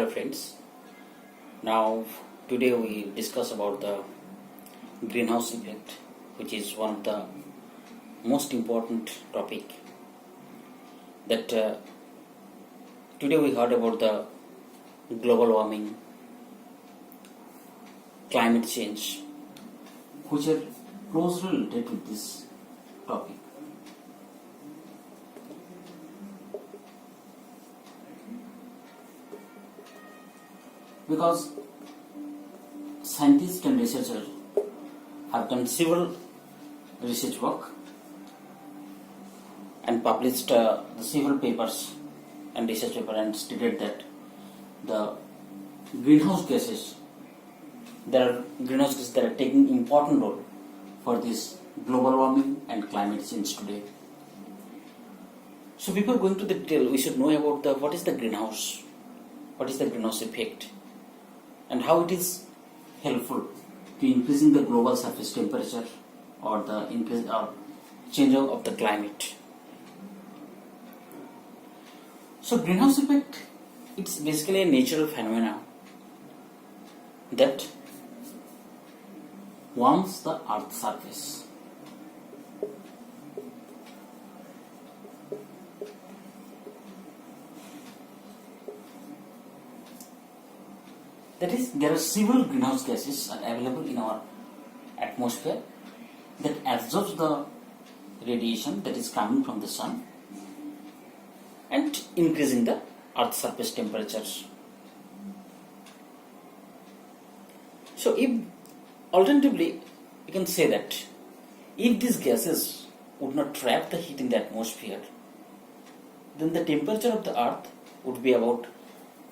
Hello friends. Now today we discuss about the greenhouse effect, which is one of the most important topic. That today we heard about the global warming, climate change, which are closely related with this topic. Because scientists and researchers have done several research work and published the several papers and research paper and stated that the greenhouse gases, there are greenhouse gases that are taking important role for this global warming and climate change today. So before going to the detail, we should know about what is the greenhouse effect, and how it is helpful to increasing the global surface temperature or the increase or change of the climate. So greenhouse effect, it's basically a natural phenomena that warms the earth's surface. That is, there are several greenhouse gases are available in our atmosphere that absorbs the radiation that is coming from the sun and increasing the earth's surface temperatures. So if alternatively we can say that if these gases would not trap the heat in the atmosphere, then the temperature of the earth would be about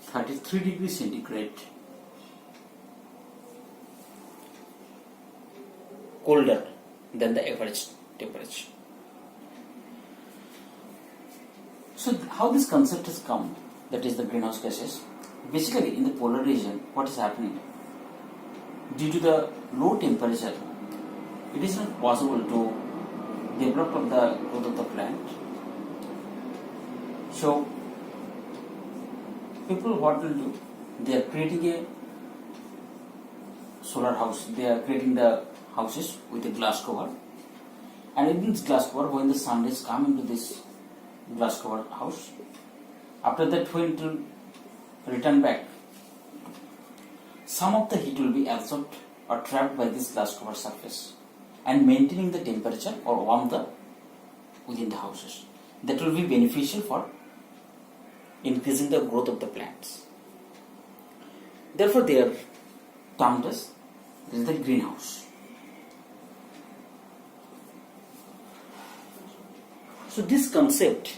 33 degrees centigrade colder than the average temperature. So how this concept has come, that is the greenhouse gases, basically in the polar region, what is happening? Due to the low temperature, it is not possible to develop the growth of the plant. So people what will do? They are creating a solar house. They are creating the houses with a glass cover, and in this glass cover, when the sun rays come into this glass covered house, after that when it will return back, some of the heat will be absorbed or trapped by this glass covered surface and maintaining the temperature or warmth within the houses. That will be beneficial for increasing the growth of the plants. Therefore they are termed as the greenhouse. So this concept,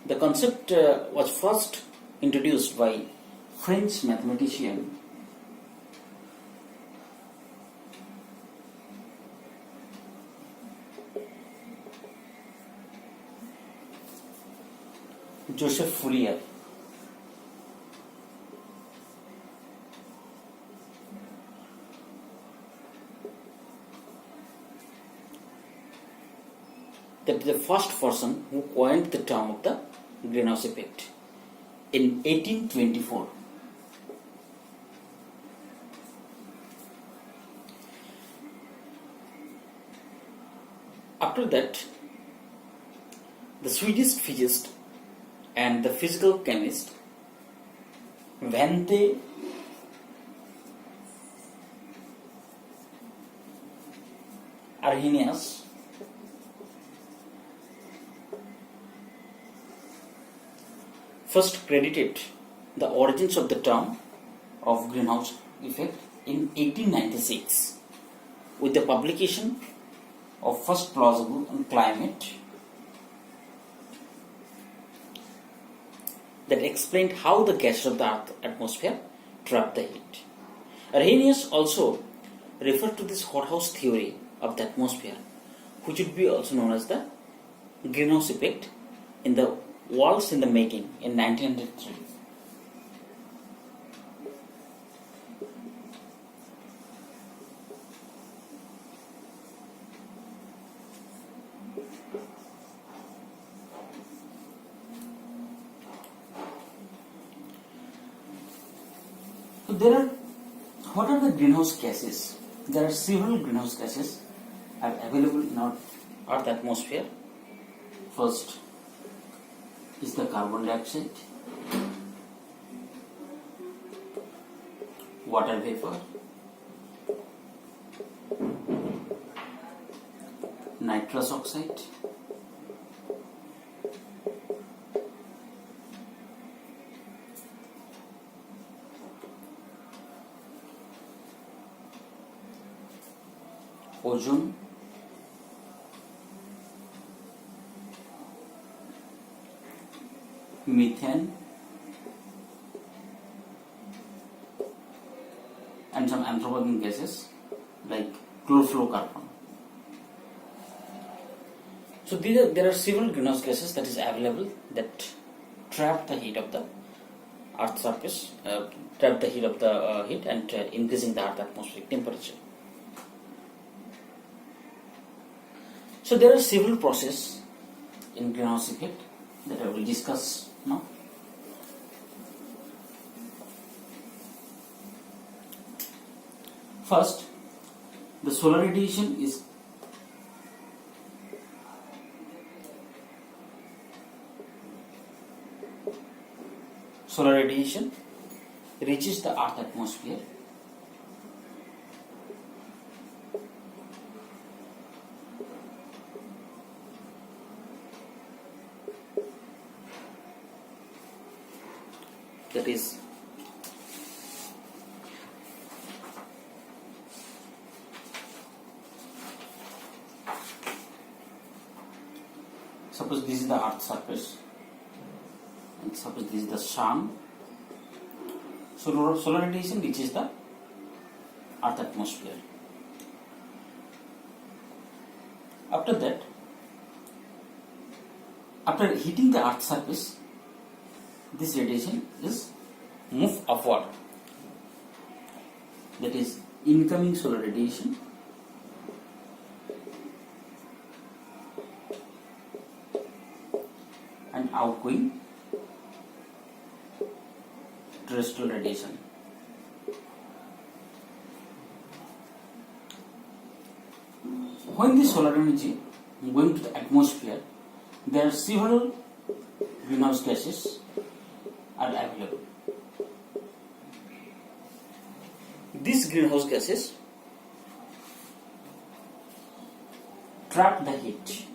the concept was first introduced by French mathematician Joseph Fourier. That is the first person who coined the term of the greenhouse effect in 1824. After that, the Swedish physicist and the physical chemist Svante Arrhenius first credited the origins of the term of greenhouse effect in 1896 with the publication of first plausible on climate that explained how the gases of the earth atmosphere trap the heat. Arrhenius also referred to this hothouse theory of the atmosphere, which would be also known as the greenhouse effect, in the Worlds in the Making in 1903. So what are the greenhouse gases? There are several greenhouse gases are available in our Earth atmosphere. First is the carbon dioxide, water vapor, nitrous oxide, ozone, methane, and some anthropogenic gases like chlorofluorocarbon. So there are several greenhouse gases that is available that trap the heat of the Earth's surface, trap the heat of the heat and increasing the Earth atmospheric temperature. So there are several processes in greenhouse effect that I will discuss now. First, the solar radiation reaches the Earth atmosphere that is suppose this is the Earth's surface and suppose this is the sun. So solar radiation reaches the Earth atmosphere. After that, after hitting the Earth's surface, this radiation is moved upward. That is incoming solar radiation and outgoing terrestrial radiation. When the solar energy going to the atmosphere, there are several greenhouse gases are available. These greenhouse gases trap the heat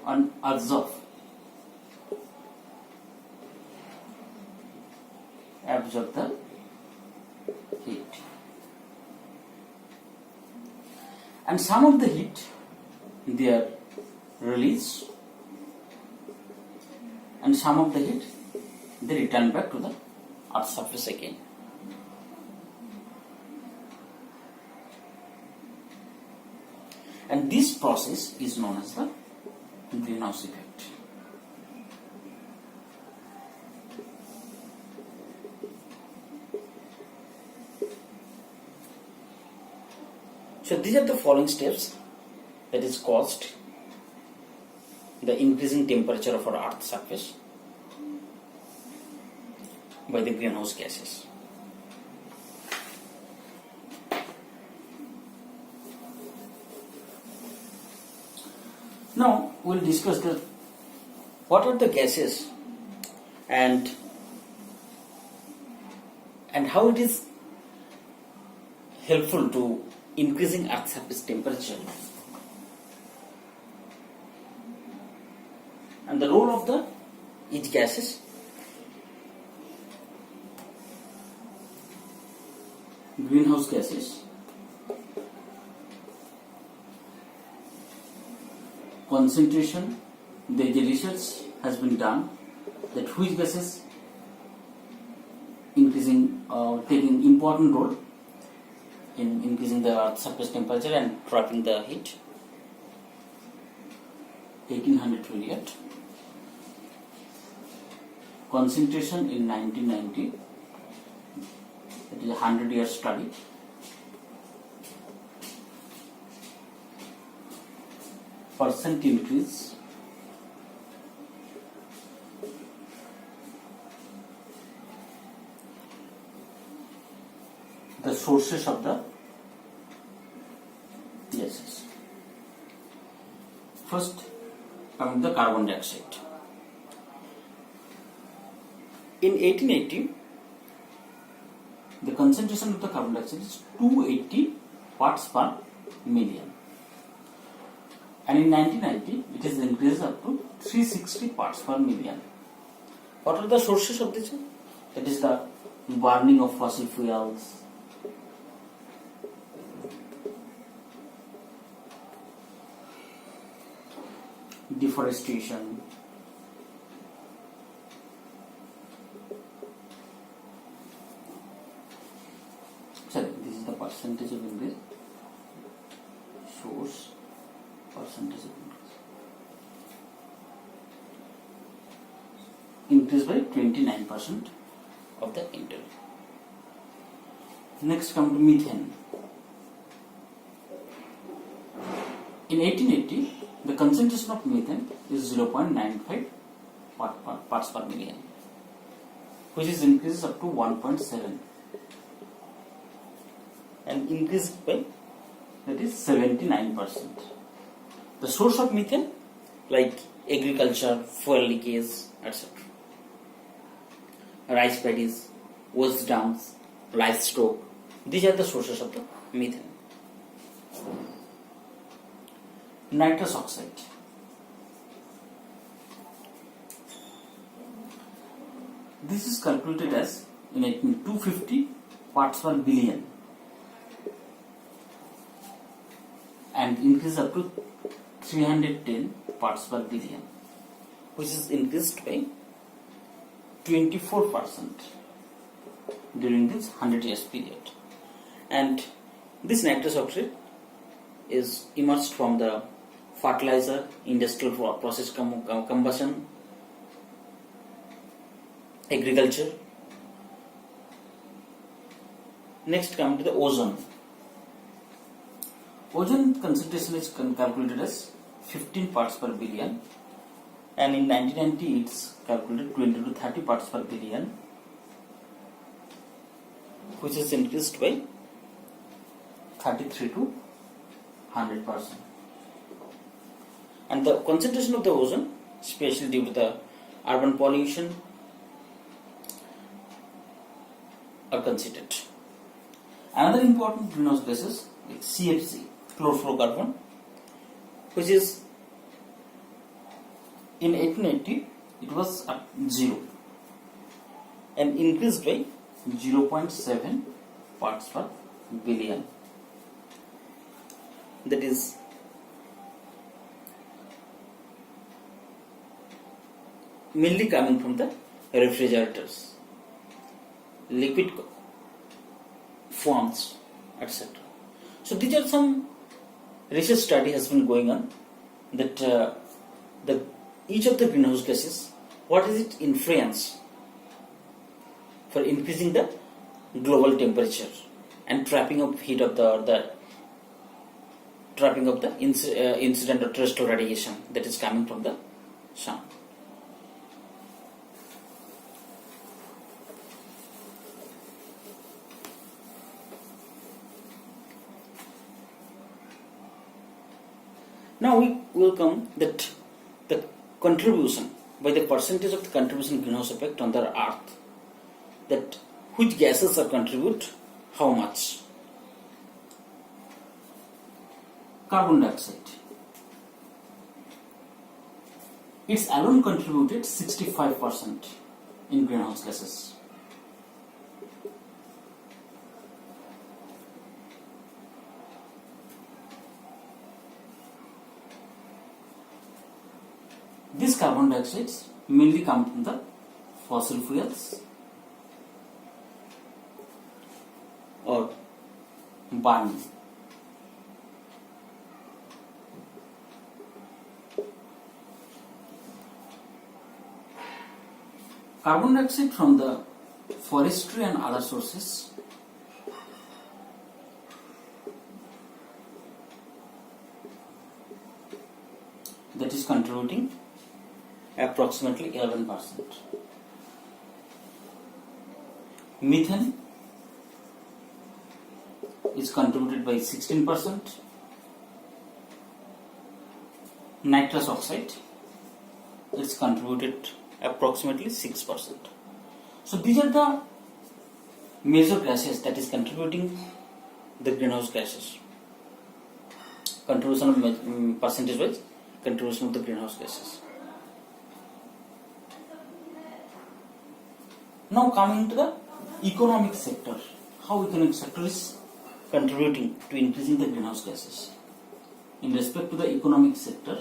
and absorb the heat, and some of the heat they are released and some of the heat they return back to the Earth's surface again. And this process is known as the greenhouse effect. So these are the following steps that is caused the increasing temperature of our Earth's surface by the greenhouse gases. Now we'll discuss what are the gases and how it is helpful to increasing Earth's surface temperature and the role of each gases. Greenhouse gases, concentration. The research has been done that which gases taking important role in increasing the Earth's surface temperature and trapping the heat. 1800 period. Concentration in 1990. It is a 100-year study. Percent increase. the sources of the gases. First, coming to the carbon dioxide. In 1880, the concentration of the carbon dioxide is 280 parts per million. And in 1990, it is increased up to 360 parts per million. What are the sources of this? That is the burning of fossil fuels, deforestation, sorry, this is the percentage of increase, source percentage of increase by 29% of the entire. Next come to methane. In 1880, the concentration of methane is 0.95 parts per million, which is increased up to 1.7 and increased by, that is, 79%. The source of methane, like agriculture, fuel leakage, etc. Rice paddies, waste dumps, livestock, these are the sources of the methane. Nitrous oxide. This is calculated as in 250 parts per billion and increased up to 310 parts per billion, which is increased by 24% during this 100 years period. And this nitrous oxide is emerged from the fertilizer, industrial process combustion, agriculture. Next come to the ozone. Ozone concentration is calculated as 15 parts per billion, and in 1990 it's calculated 20 to 30 parts per billion, which is increased by 33 to 100%. And the concentration of the ozone, especially due to the urban pollution, are considered. Another important greenhouse gases like CFC, chlorofluorocarbon, which is in 1880 it was at 0 and increased by 0.7 parts per billion. That is mainly coming from the refrigerators, liquid forms, etc. So these are some research study has been going on that each of the greenhouse gases, what is its influence for increasing the global temperature and trapping of heat of the trapping of the incident or terrestrial radiation that is coming from the sun. Now we will come that the contribution by the percentage of the contribution greenhouse effect on the earth, that which gases are contribute how much. Carbon dioxide, it's alone contributed 65% in greenhouse gases. These carbon dioxides mainly come from the fossil fuels or burning. Carbon dioxide from the forestry and other sources that is contributing approximately 11%. Methane is contributed by 16%, nitrous oxide is contributed approximately 6%. So these are the major gases that is contributing the greenhouse gases. Contribution of percentage wise contribution of the greenhouse gases. Now coming to the economic sector, how economic sector is contributing to increasing the greenhouse gases. In respect to the economic sector,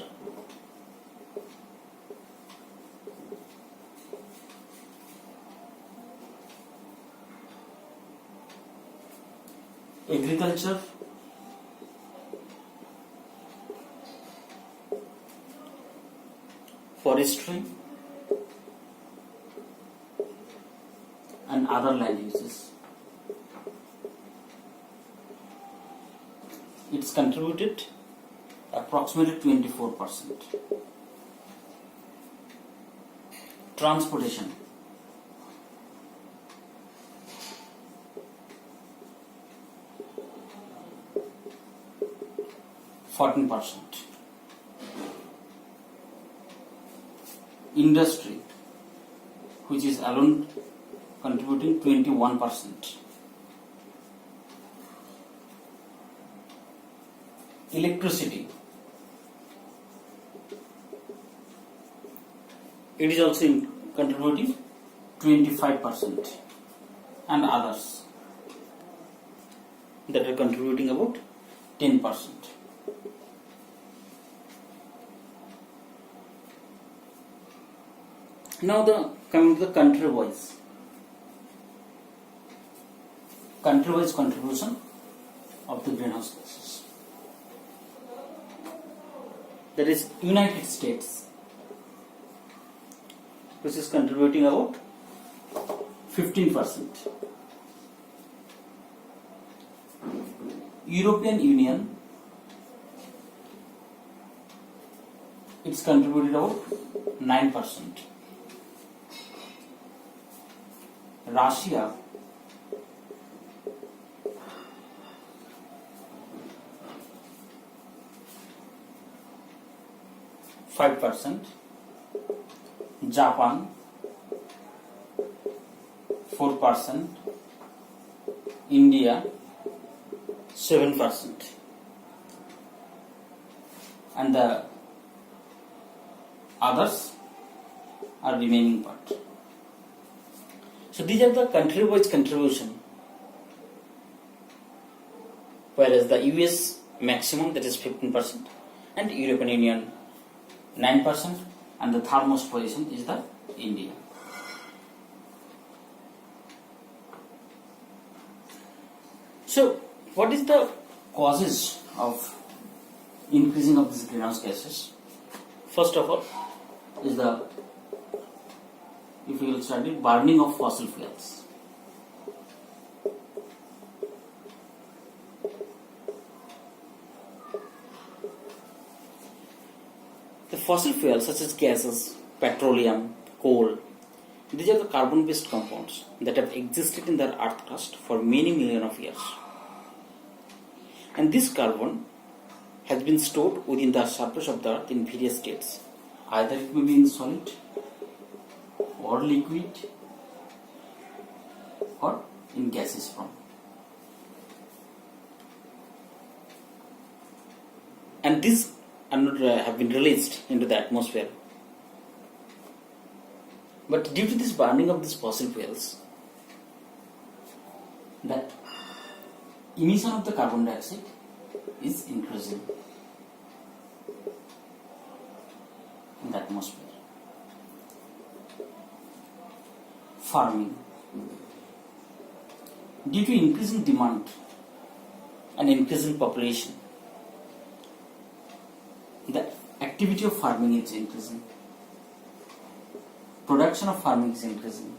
agriculture, forestry and other land uses. It's contributed approximately 24%. Transportation, %. Industry, which is alone contributing 21%. Electricity, it is also contributing 25%, and others that are contributing about 10%. Now coming to the country-wise contribution of the greenhouse gases. That is United States, which is contributing about 15%. European Union, it's contributed about 9%. Russia, %. Japan, 4%. India, 7%. And the others are remaining part. So these are the country-wise contribution, whereas the US maximum, that is 15%, and European Union 9%, and the third most position is the India. So what is the causes of increasing of these greenhouse gases? First of all is the, if we will study, burning of fossil fuels. The fossil fuels such as gases, petroleum, coal, these are the carbon-based compounds that have existed in the earth crust for many millions of years. And this carbon has been stored within the surface of the earth in various states. Either it may be in solid or liquid or in gaseous form. And these are not, have been released into the atmosphere. But due to this burning of these fossil fuels, the emission of the carbon dioxide is increasing in the atmosphere. Farming. Due to increasing demand and increasing population, the activity of farming is increasing. Production of farming is increasing.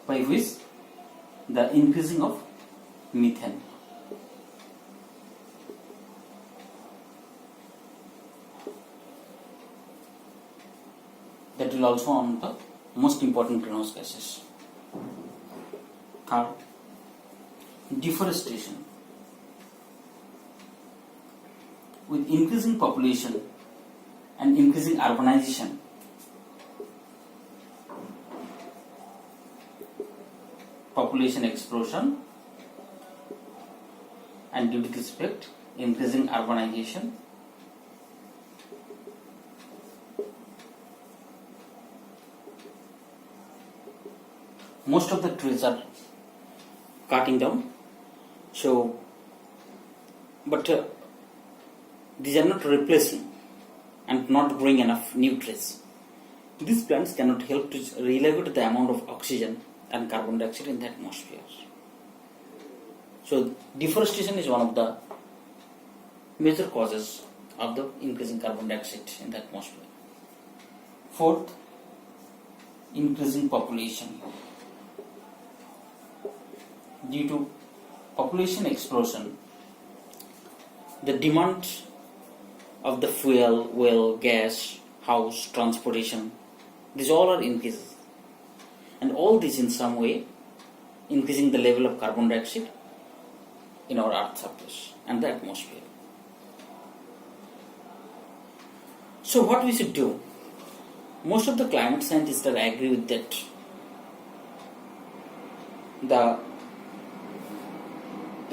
By which the increasing of methane. That will also on the most important greenhouse gases. Third, deforestation. With increasing population and increasing urbanization, population explosion, and due to this effect, increasing urbanization, most of the trees are cutting down. So, but these are not replacing and not growing enough new trees. These plants cannot help to regulate the amount of oxygen and carbon dioxide in the atmosphere. So, deforestation is one of the major causes of the increasing carbon dioxide in the atmosphere. Fourth, increasing population. Due to population explosion, the demand of the fuel, oil, gas, house, transportation, these all are increases. And all this in some way increasing the level of carbon dioxide in our Earth's surface and the atmosphere. So what we should do? Most of the climate scientists are agree with that the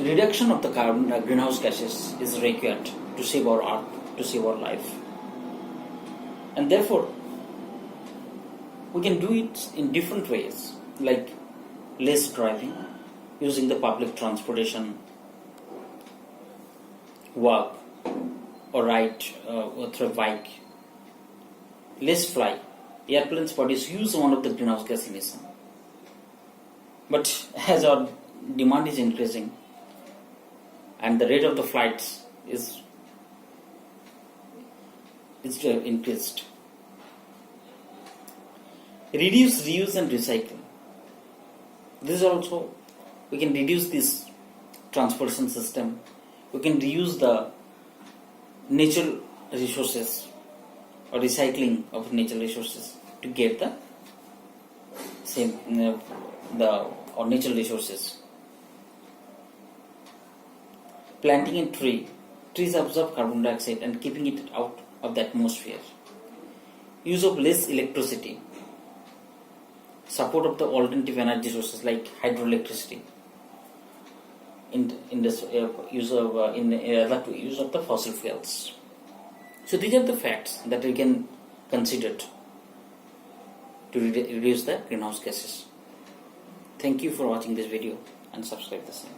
reduction of the carbon greenhouse gases is required to save our Earth, to save our life. And therefore, we can do it in different ways, like less driving, using the public transportation, walk or ride through a bike, less fly. Airplanes produce huge amount of the greenhouse gas emission. But as our demand is increasing and the rate of the flights is increased. Reduce, reuse and recycle. This is also, we can reduce this transportation system. We can reuse the natural resources or recycling of natural resources to get the same or natural resources. Planting a tree. Trees absorb carbon dioxide and keeping it out of the atmosphere. Use of less electricity. Support of the alternative energy sources like hydroelectricity. In this use of use of the fossil fuels. So these are the facts that we can consider to reduce the greenhouse gases. Thank you for watching this video and subscribe the same.